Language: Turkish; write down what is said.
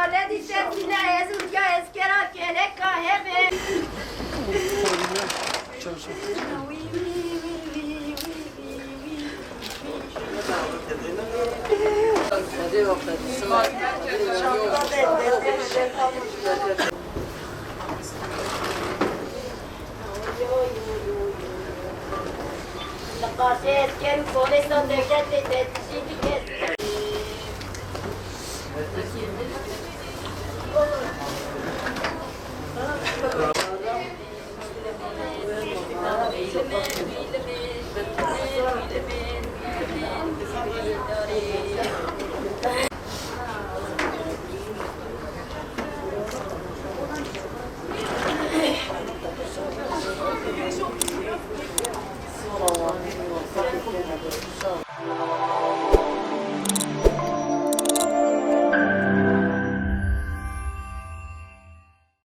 le dice Sina Jesús ya es que era que le cae be. Kasih sekian boleh sondekan tidak sedikit.